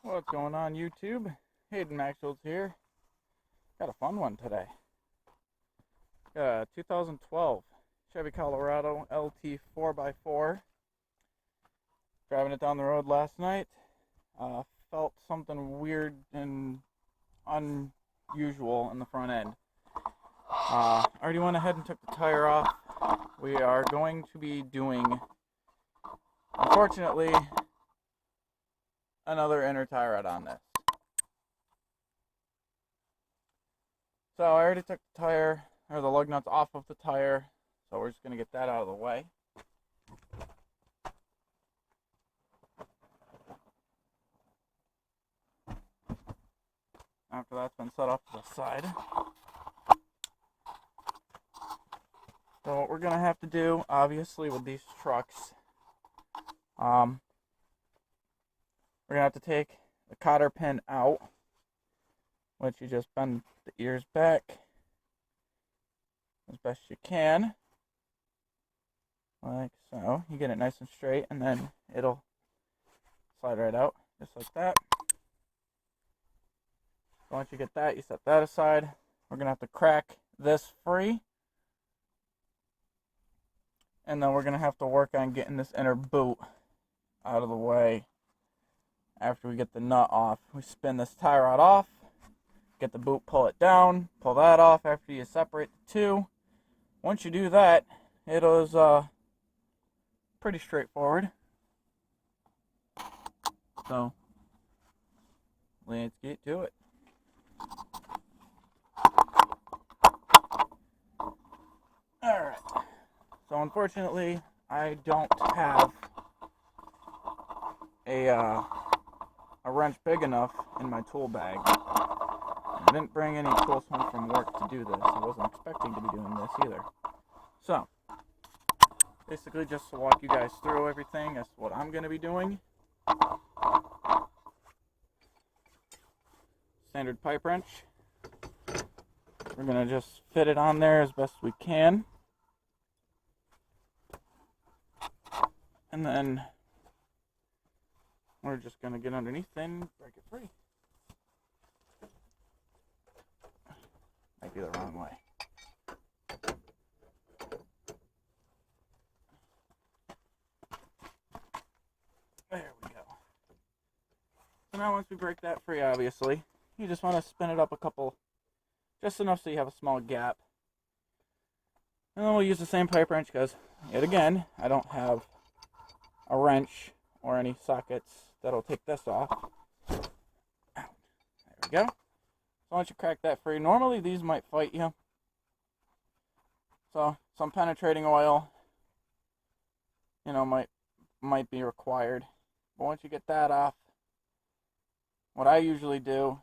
What's going on, YouTube? Hayden Maxwell's here. Got a fun one today. Got a 2012 Chevy Colorado LT 4x4. Driving it down the road last night. Felt something weird and unusual in the front end. Already went ahead and took the tire off. We are going to be doing, unfortunately, another inner tie rod on this. So I already took the tire, or the lug nuts off of the tire, so we're just going to get that out of the way. After that's been set off to the side. So what we're going to have to do, obviously, with these trucks, we're going to have to take the cotter pin out, which you just bend the ears back as best you can, like so. You get it nice and straight, and then it'll slide right out, just like that. So once you get that, you set that aside. We're going to have to crack this free, and then we're going to have to work on getting this inner boot out of the way. After we get the nut off, we spin this tie rod off, get the boot, pull it down, pull that off after you separate the two. Once you do that, it is pretty straightforward. So let's get to it. Alright, so unfortunately I don't have a wrench big enough in my tool bag. I didn't bring any tools home from work to do this. I wasn't expecting to be doing this either. So, basically just to walk you guys through everything, that's what I'm going to be doing. Standard pipe wrench. We're going to just fit it on there as best we can. And then we're just going to get underneath and break it free. Might be the wrong way. There we go. So now once we break that free, obviously, you just want to spin it up a couple, just enough so you have a small gap. And then we'll use the same pipe wrench because, yet again, I don't have a wrench or any sockets that'll take this off. There we go. So once you crack that free, normally these might fight you. So some penetrating oil, might be required. But once you get that off, what I usually do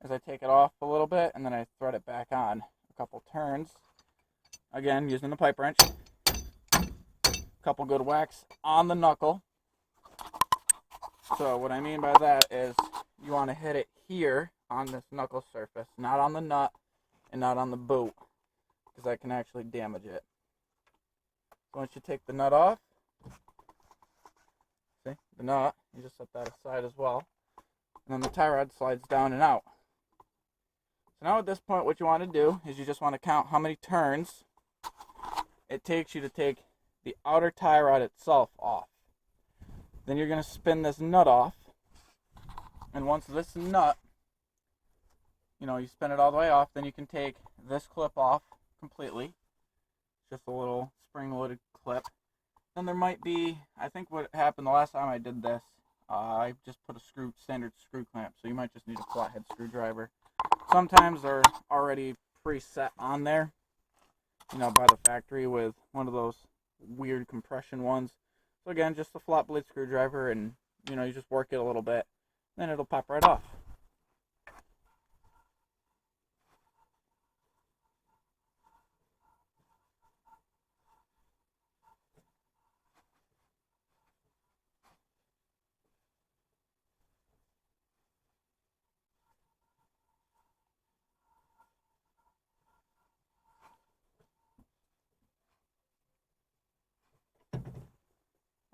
is I take it off a little bit and then I thread it back on a couple turns. Again, using the pipe wrench. Couple good whacks on the knuckle. So what I mean by that is you want to hit it here on this knuckle surface, not on the nut and not on the boot, because that can actually damage it. Once you take the nut off, see the nut, you just set that aside as well, and then the tie rod slides down and out. So now at this point what you want to do is you just want to count how many turns it takes you to take the outer tie rod itself off. Then you're going to spin this nut off, and once this nut, you spin it all the way off, then you can take this clip off completely. Just a little spring-loaded clip. Then there might be, I think what happened the last time I did this, I just put a standard screw clamp, so you might just need a flathead screwdriver. Sometimes they're already preset on there, by the factory with one of those weird compression ones. So again, just a flat blade screwdriver, and you just work it a little bit, then it'll pop right off.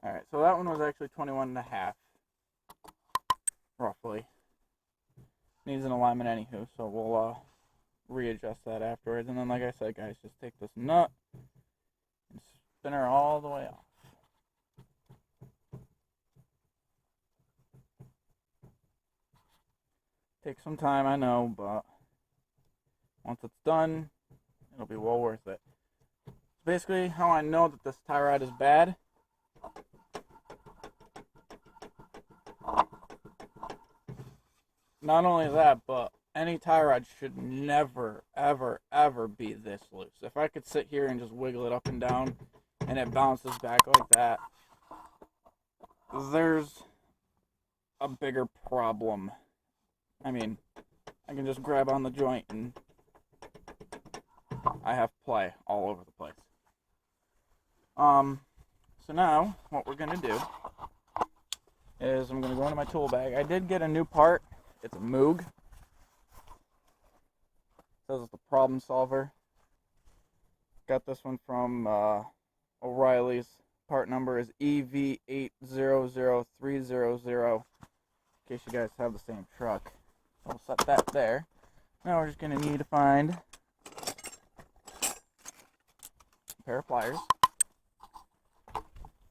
Alright, so that one was actually 21 and a half. needs an alignment anywho, so we'll readjust that afterwards. And then, like I said, guys, just take this nut and spin her all the way off. Takes some time, I know, but once it's done, it'll be well worth it. So basically, how I know that this tie rod is bad, not only that, but any tie rod should never, ever, ever be this loose. If I could sit here and just wiggle it up and down and it bounces back like that, there's a bigger problem. I mean, I can just grab on the joint and I have play all over the place. So now, what we're going to do is I'm going to go into my tool bag. I did get a new part. It's a Moog. It says it's the problem solver. Got this one from O'Reilly's. Part number is EV800300. In case you guys have the same truck. So we'll set that there. Now we're just going to need to find a pair of pliers.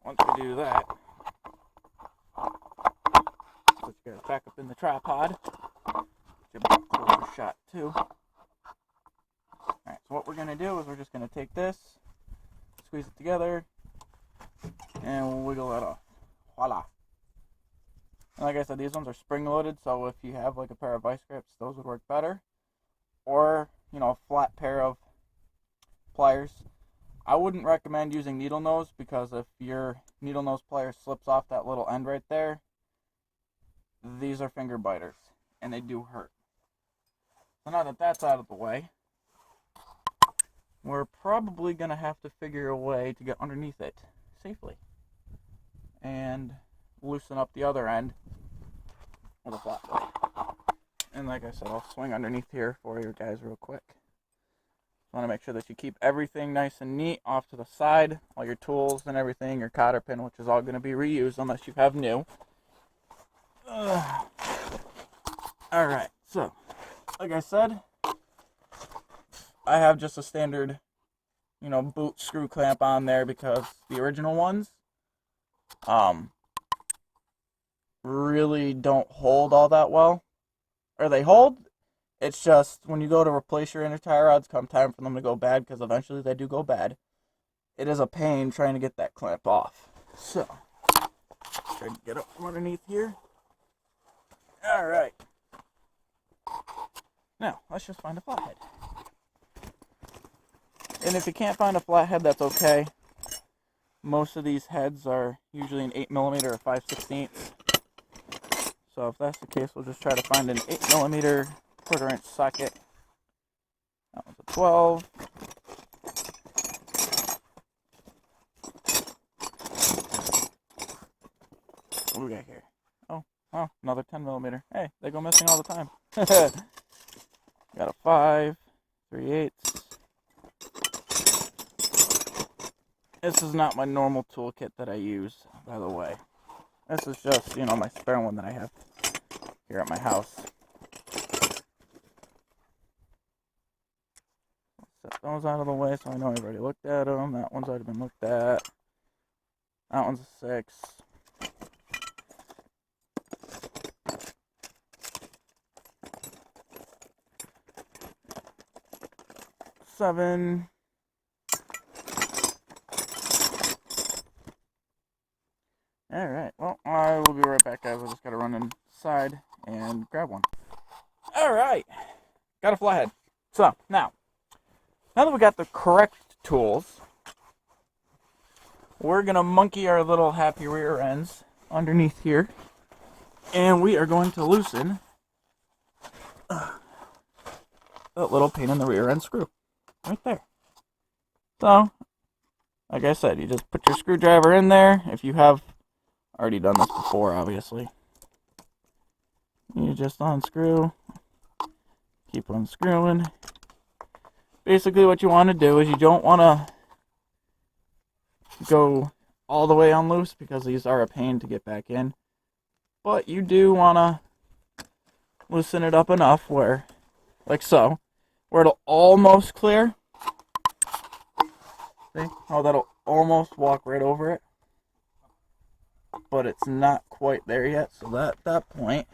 Once we do that, put you guys back up in the tripod. Get you a closer shot too. Alright, so what we're going to do is we're just going to take this, squeeze it together, and we'll wiggle that off. Voila. And like I said, these ones are spring-loaded, so if you have like a pair of vice grips, those would work better. Or, you know, a flat pair of pliers. I wouldn't recommend using needle nose, because if your needle nose plier slips off that little end right there, these are finger biters, and they do hurt. So now that that's out of the way, we're probably going to have to figure a way to get underneath it safely and loosen up the other end with a flat blade. And like I said, I'll swing underneath here for you guys real quick. Want to make sure that you keep everything nice and neat off to the side, all your tools and everything, your cotter pin, which is all going to be reused unless you have new. Alright, so like I said, I have just a standard, you know, boot screw clamp on there, because the original ones really don't hold all that well. Or they hold, it's just when you go to replace your inner tie rods, come time for them to go bad, because eventually they do go bad, it is a pain trying to get that clamp off. So, try to get up from underneath here. Alright. Now, let's just find a flathead. And if you can't find a flathead, that's okay. Most of these heads are usually an 8mm or 5/16. So if that's the case, we'll just try to find an 8mm 1/4" socket. That one's a 12. What do we got here? Oh, another 10mm. Hey, they go missing all the time. Got a 5, 3/8. This is not my normal toolkit that I use, by the way. This is just, you know, my spare one that I have here at my house. Set those out of the way so I know I've already looked at them. That one's already been looked at. That one's a 6. 7. Alright, well, I will be right back, guys. I just gotta run inside and grab one. Alright, got a flathead. So, now that we got the correct tools, we're gonna monkey our little happy rear ends underneath here, and we are going to loosen that little pain in the rear end screw right there. So, like I said, you just put your screwdriver in there. If you have already done this before, obviously, you just unscrew, keep unscrewing. Basically what you want to do is you don't want to go all the way on loose, because these are a pain to get back in, but you do want to loosen it up enough where, like so, where it'll almost clear. See how that'll almost walk right over it, but it's not quite there yet. So at that point,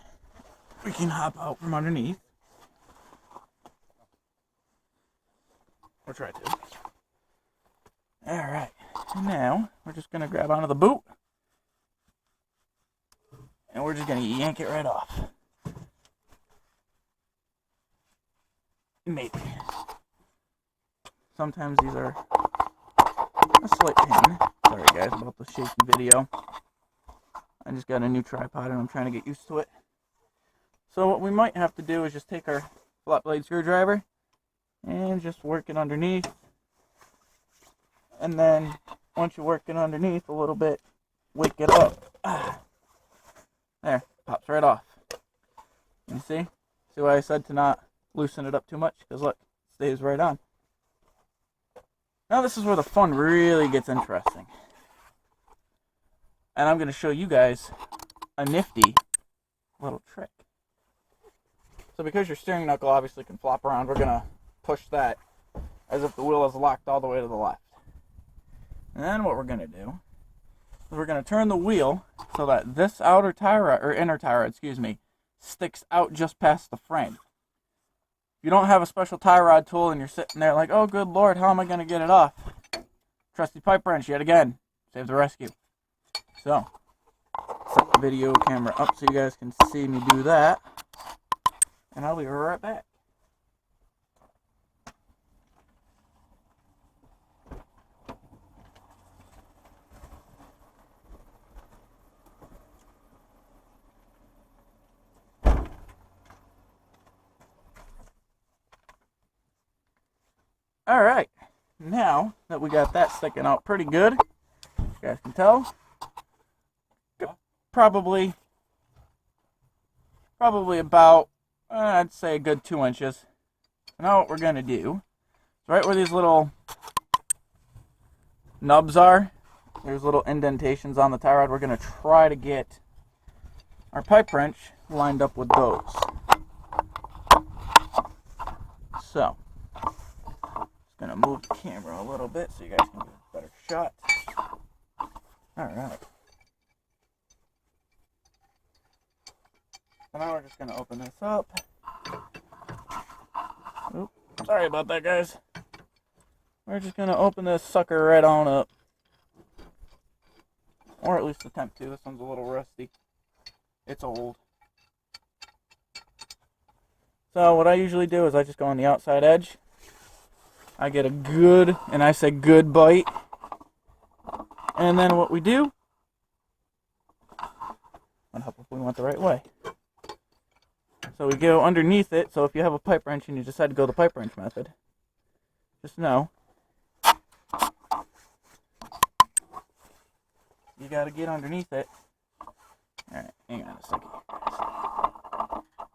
we can hop out from underneath. Or try to. Alright, now we're just going to grab onto the boot. And we're just going to yank it right off. Maybe. Sometimes these are a slight pain. Sorry guys about the shaky video. I just got a new tripod and I'm trying to get used to it. So what we might have to do is just take our flat blade screwdriver and just work it underneath. And then once you work it underneath a little bit, wake it up. There, pops right off. You see? See why I said to not loosen it up too much? Because look, it stays right on. Now this is where the fun really gets interesting. And I'm going to show you guys a nifty little trick. So because your steering knuckle obviously can flop around, we're going to push that as if the wheel is locked all the way to the left. And then what we're going to do is we're going to turn the wheel so that this outer tie rod, or inner tie rod, sticks out just past the frame. If you don't have a special tie rod tool and you're sitting there like, oh good lord, how am I going to get it off? Trusty pipe wrench yet again. Save the rescue. So, set the video camera up so you guys can see me do that. And I'll be right back. Alright, now that we got that sticking out pretty good, you guys can tell, probably about, I'd say a good 2 inches. Now what we're going to do, is right where these little nubs are, there's little indentations on the tie rod, we're going to try to get our pipe wrench lined up with those. So, gonna move the camera a little bit so you guys can get a better shot. Alright. So now we're just gonna open this up. Oop, sorry about that, guys. We're just gonna open this sucker right on up. Or at least attempt to. This one's a little rusty. It's old. So what I usually do is I just go on the outside edge. I get a good, and I say good bite. And then what we do, and hope we went the right way. So we go underneath it, so if you have a pipe wrench and you decide to go the pipe wrench method, just know, you gotta get underneath it. Alright, hang on a second.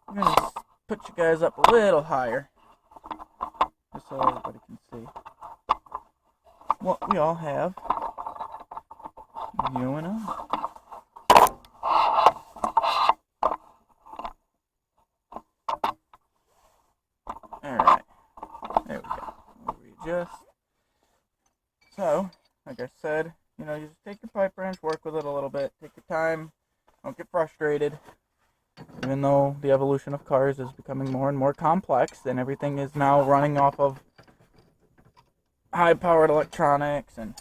I'm gonna put you guys up a little higher, just so everybody can see what we all have. You know. Alright, there we go. We'll readjust. So, like I said, you know, you just take your pipe wrench, work with it a little bit, take your time, don't get frustrated. Even though the evolution of cars is becoming more and more complex, and everything is now running off of high-powered electronics and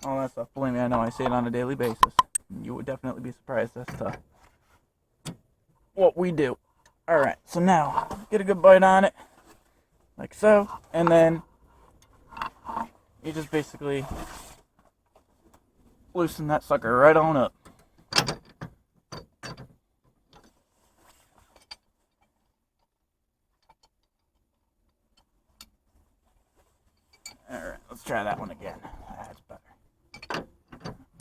all that stuff. Believe me, I know, I see it on a daily basis. You would definitely be surprised as to what we do. Alright, so now, get a good bite on it, like so, and then you just basically loosen that sucker right on up. Alright, let's try that one again. That's better.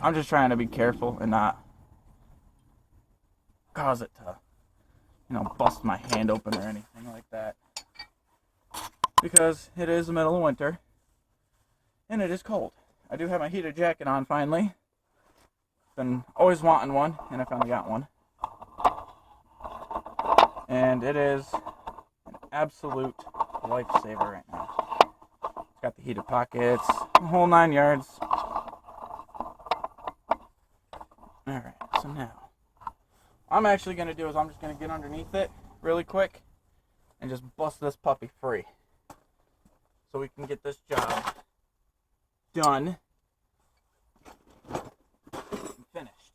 I'm just trying to be careful and not cause it to, you know, bust my hand open or anything like that. Because it is the middle of winter and it is cold. I do have my heated jacket on finally. Been always wanting one, and I finally got one. and it is an absolute lifesaver right now. It's got the heated pockets, the whole 9 yards. Alright, so now, what I'm actually going to do is I'm just going to get underneath it really quick and just bust this puppy free so we can get this job done and finished.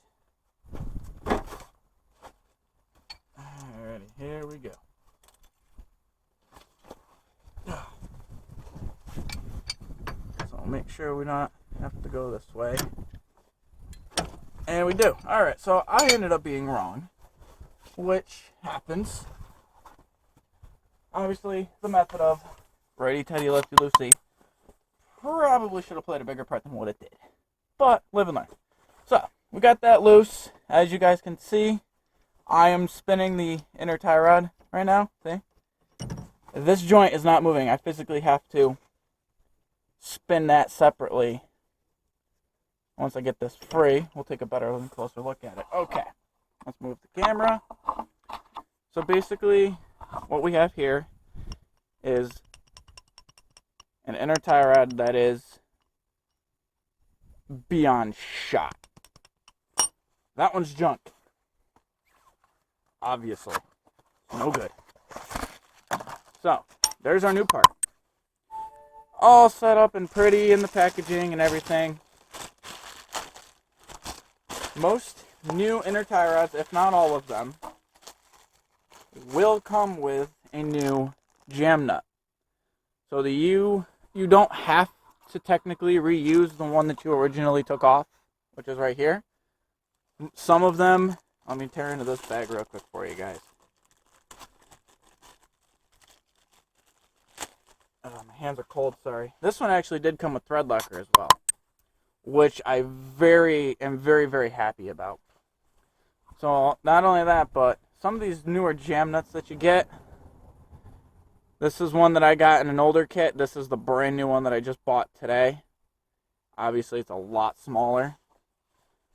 Alrighty, here we go. So I'll make sure we not have to go this way. And we do. Alright, so I ended up being wrong, which happens. Obviously, the method of righty tighty, lefty loosey probably should have played a bigger part than what it did. But, live and learn. So, we got that loose. As you guys can see, I am spinning the inner tie rod right now. See? This joint is not moving. I physically have to spin that separately. Once I get this free, we'll take a better and closer look at it. Okay, let's move the camera. So basically, what we have here is an inner tie rod that is beyond shot. That one's junk. Obviously. No good. So, there's our new part. All set up and pretty in the packaging and everything. Most new inner tie rods, if not all of them, will come with a new jam nut. So you don't have to technically reuse the one that you originally took off, which is right here. Some of them, let me tear into this bag real quick for you guys. Oh, my hands are cold, sorry. This one actually did come with thread locker as well, which I am very, very happy about. So, not only that, but some of these newer jam nuts that you get, this is one that I got in an older kit. This is the brand new one that I just bought today. Obviously, it's a lot smaller.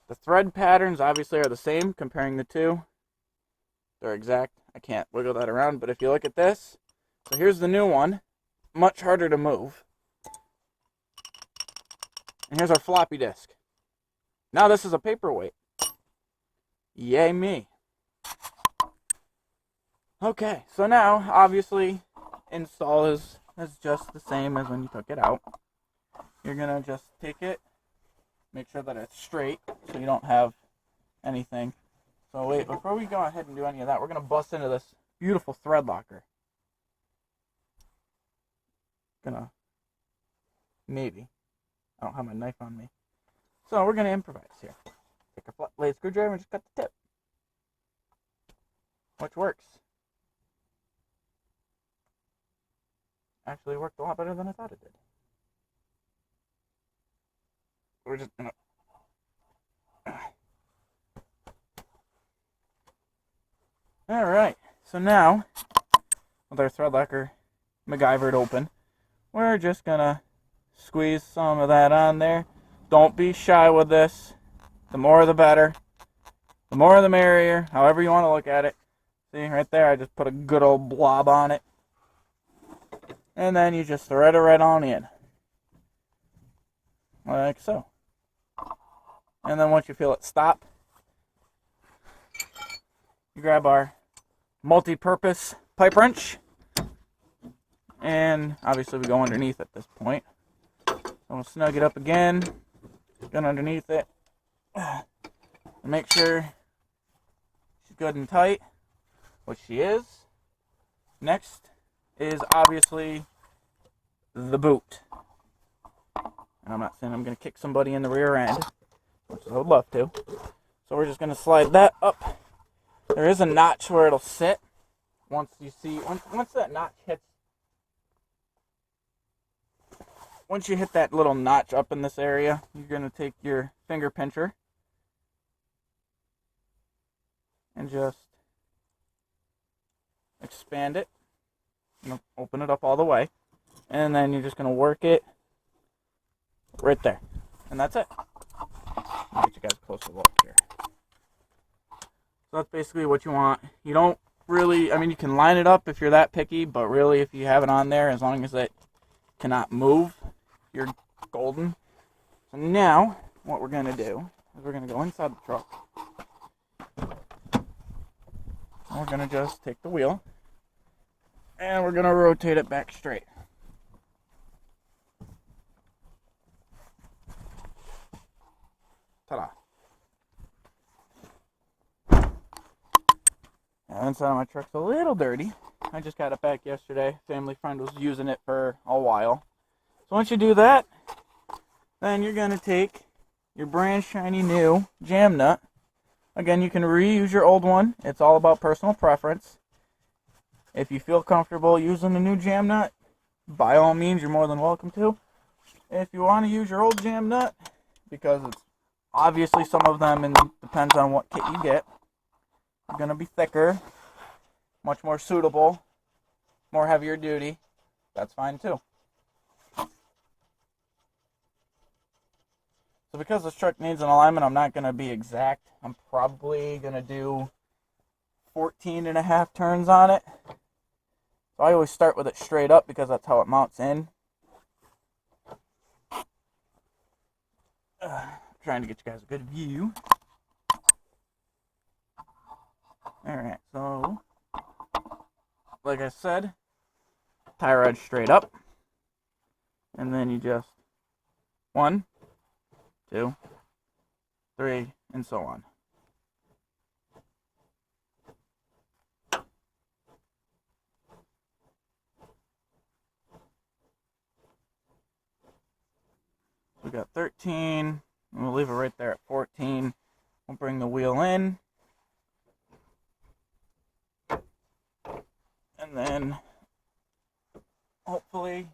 The thread patterns obviously are the same, comparing the two. They're exact. I can't wiggle that around, but if you look at this, so here's the new one. Much harder to move. And here's our floppy disk. Now this is a paperweight. Yay me. Okay, so now, obviously, install is just the same as when you took it out. You're going to just take it, make sure that it's straight so you don't have anything. So wait, before we go ahead and do any of that, we're going to bust into this beautiful thread locker. Maybe. I don't have my knife on me. So we're going to improvise here. Take a flat blade screwdriver and just cut the tip. Which works. Actually worked a lot better than I thought it did. We're just going to... Alright, so now, with our thread locker MacGyvered open, we're just going to squeeze some of that on there. Don't be shy with this. The more the better. The more the merrier, however you want to look at it. See, right there, I just put a good old blob on it. And then you just thread it right on in. Like so. And then once you feel it stop, you grab our multi-purpose pipe wrench. And obviously we go underneath at this point. So we'll snug it up again. Get underneath it. And make sure she's good and tight, which she is. Next is obviously the boot. And I'm not saying I'm going to kick somebody in the rear end, which I would love to. So we're just going to slide that up. There is a notch where it'll sit. Once that notch hits, once you hit that little notch up in this area, you're going to take your finger pincher and just expand it. Open it up all the way. And then you're just going to work it right there. And that's it. I'll get you guys a closer look here. So that's basically what you want. You don't really, I mean, you can line it up if you're that picky, but really, if you have it on there, as long as it cannot move, you're golden. So now, what we're going to do is we're going to go inside the truck. And we're going to just take the wheel, and we're going to rotate it back straight. Ta-da. Now, inside of my truck's a little dirty. I just got it back yesterday. Family friend was using it for a while. So once you do that, then you're going to take your brand shiny new jam nut. Again, you can reuse your old one. It's all about personal preference. If you feel comfortable using the new jam nut, by all means, you're more than welcome to. If you want to use your old jam nut, because it's obviously some of them, and depends on what kit you get, are going to be thicker, much more suitable, more heavier duty, that's fine too. So because this truck needs an alignment, I'm not going to be exact. I'm probably going to do 14.5 turns on it. So I always start with it straight up because that's how it mounts in. Trying to get you guys a good view. Alright, so like I said, tie rod straight up. And then you just 1, 2, 3, and so on. We got 13, and we'll leave it right there at 14. We'll bring the wheel in. And then, hopefully,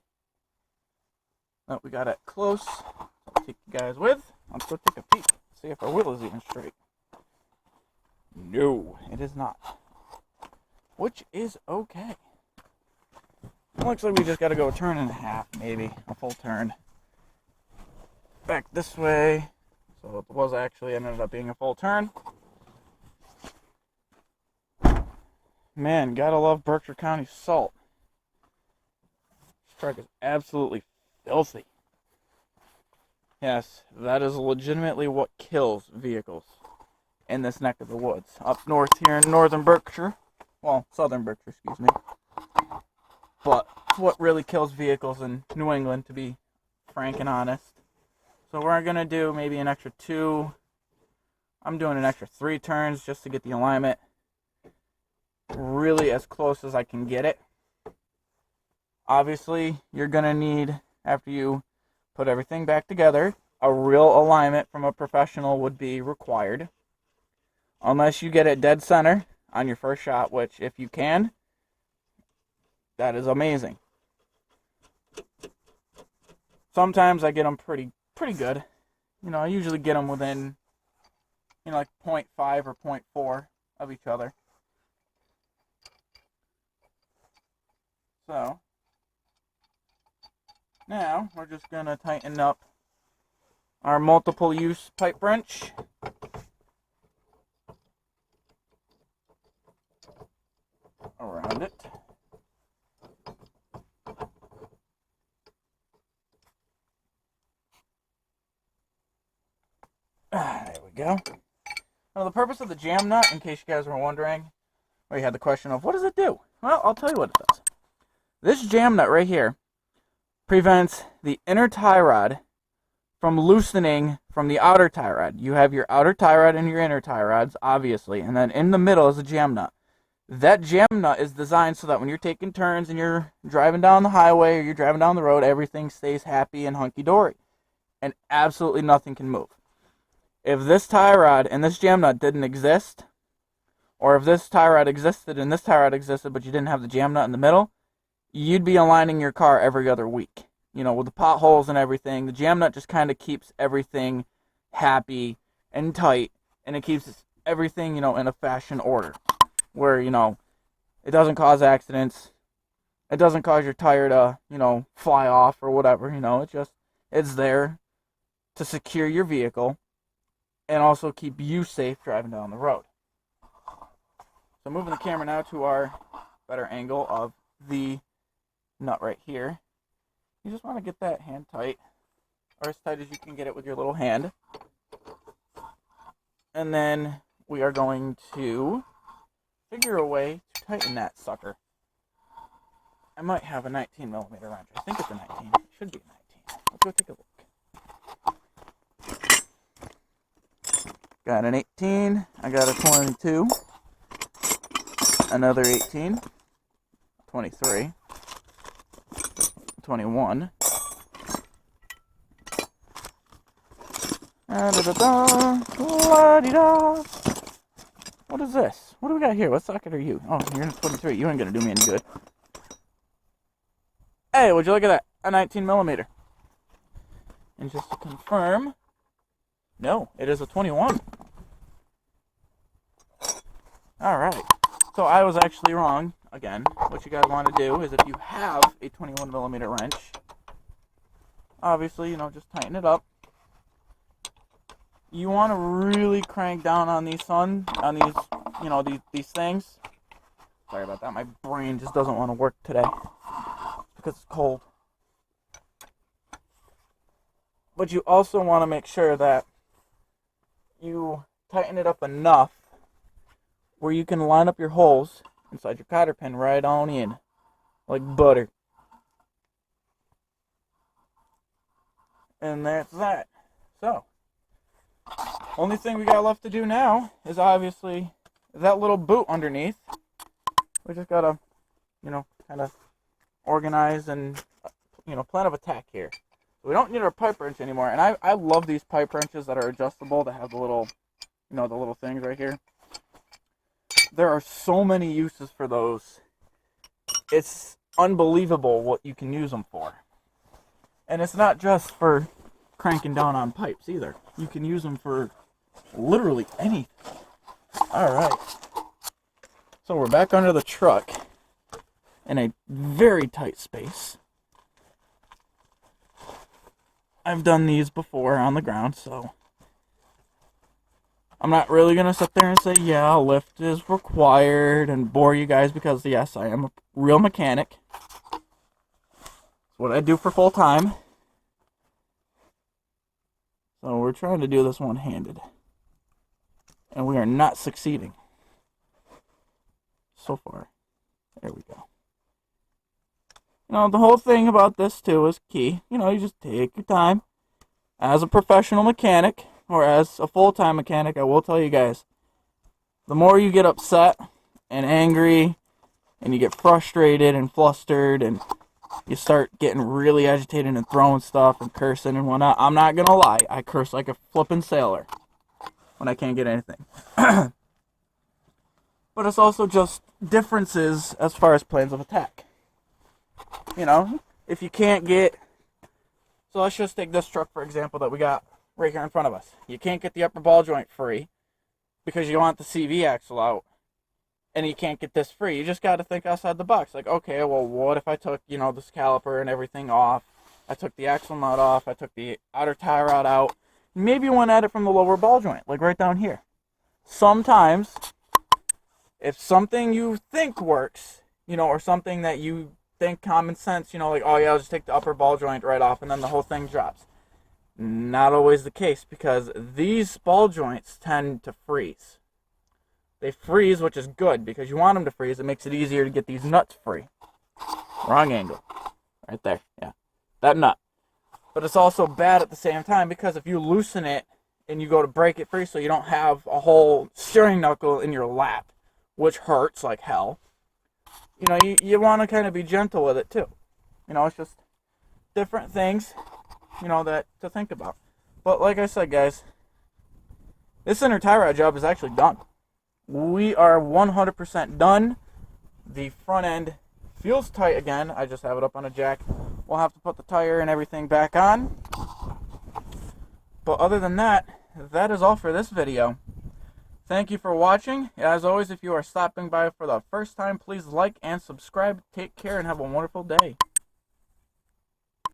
that we got it close. I'll take you guys with. Let's go take a peek. See if our wheel is even straight. No, it is not. Which is okay. Looks like we just got to go a turn and a half, maybe. A full turn. Back this way. So it was actually ended up being a full turn. Man, gotta love Berkshire County salt. This truck is absolutely filthy. Yes, that is legitimately what kills vehicles in this neck of the woods. Up north here in northern Berkshire. Well, southern Berkshire, excuse me. But it's what really kills vehicles in New England, to be frank and honest. So we're going to do maybe an extra 2. I'm doing an extra 3 turns just to get the alignment really as close as I can get it. Obviously, you're going to need, after you put everything back together, a real alignment from a professional would be required. Unless you get it dead center on your first shot, which if you can, that is amazing. Sometimes I get them pretty good. You know, I usually get them within, like 0.5 or 0.4 of each other. So, now we're just going to tighten up our multiple use pipe wrench. Around it. There we go. Now the purpose of the jam nut, in case you guys were wondering, or you had the question of what does it do? Well, I'll tell you what it does. This jam nut right here prevents the inner tie rod from loosening from the outer tie rod. You have your outer tie rod and your inner tie rods, obviously, and then in the middle is a jam nut. That jam nut is designed so that when you're taking turns and you're driving down the highway or you're driving down the road, everything stays happy and hunky-dory, and absolutely nothing can move. If this tie rod and this jam nut didn't exist, or if this tie rod existed and this tie rod existed but you didn't have the jam nut in the middle, you'd be aligning your car every other week. You know, with the potholes and everything, the jam nut just kind of keeps everything happy and tight, and it keeps everything, in a fashion order. Where, it doesn't cause accidents, it doesn't cause your tire to, fly off or whatever, it's there to secure your vehicle and also keep you safe driving down the road. So moving the camera now to our better angle of the nut right here. You just want to get that hand tight, or as tight as you can get it with your little hand. And then we are going to figure a way to tighten that sucker. I might have a 19mm wrench. I think it's a 19. It should be a 19. Let's go take a look. Got an 18. I got a 22. Another 18. 23. 21. La-di-da. What is this? What do we got here? What socket are you? Oh, you're in a 23. You ain't gonna do me any good. Hey, would you look at that? A 19mm. And just to confirm, no, it is a 21. Alright. So I was actually wrong. Again, what you guys want to do is if you have a 21mm wrench, obviously, just tighten it up. You want to really crank down on these these things. Sorry about that. My brain just doesn't want to work today because it's cold. But you also want to make sure that you tighten it up enough where you can line up your holes inside your cotter pin right on in, like butter. And that's that. So, only thing we got left to do now is obviously that little boot underneath. We just gotta, kind of organize and, plan of attack here. We don't need our pipe wrench anymore. And I love these pipe wrenches that are adjustable, that have the little, the little things right here. There are so many uses for those. It's unbelievable what you can use them for. And it's not just for cranking down on pipes either. You can use them for literally anything. Alright. So we're back under the truck in a very tight space. I've done these before on the ground, so I'm not really going to sit there and say, yeah, a lift is required and bore you guys because, yes, I am a real mechanic. It's what I do for full time. So we're trying to do this one-handed. And we are not succeeding. So far. There we go. The whole thing about this, too, is key. You just take your time. As a professional mechanic, or as a full-time mechanic, I will tell you guys, the more you get upset and angry, and you get frustrated and flustered, and you start getting really agitated and throwing stuff and cursing and whatnot, I'm not going to lie, I curse like a flippin' sailor when I can't get anything. But it's also just differences as far as plans of attack. If you can't get... So let's just take this truck, for example, that we got right here in front of us. You can't get the upper ball joint free because you want the CV axle out, and you can't get this free. You just got to think outside the box. Like, okay, well, what if I took, this caliper and everything off? I took the axle nut off. I took the outer tie rod out. Maybe you went at it from the lower ball joint, like right down here. Sometimes, if something you think works, or something that you think common sense, like, oh yeah, I'll just take the upper ball joint right off and then the whole thing drops. Not always the case, because these ball joints tend to freeze. They freeze, which is good, because you want them to freeze. It makes it easier to get these nuts free. Wrong angle. Right there, yeah. That nut. But it's also bad at the same time, because if you loosen it and you go to break it free so you don't have a whole steering knuckle in your lap, which hurts like hell, you want to kind of be gentle with it too. It's just different things, that to think about. But like I said, guys, this inner tie rod job is actually done. We are 100% done. The front end feels tight again. I just have it up on a jack. We'll have to put the tire and everything back on. But other than that, that is all for this video. Thank you for watching. As always, if you are stopping by for the first time, please like and subscribe. Take care and have a wonderful day.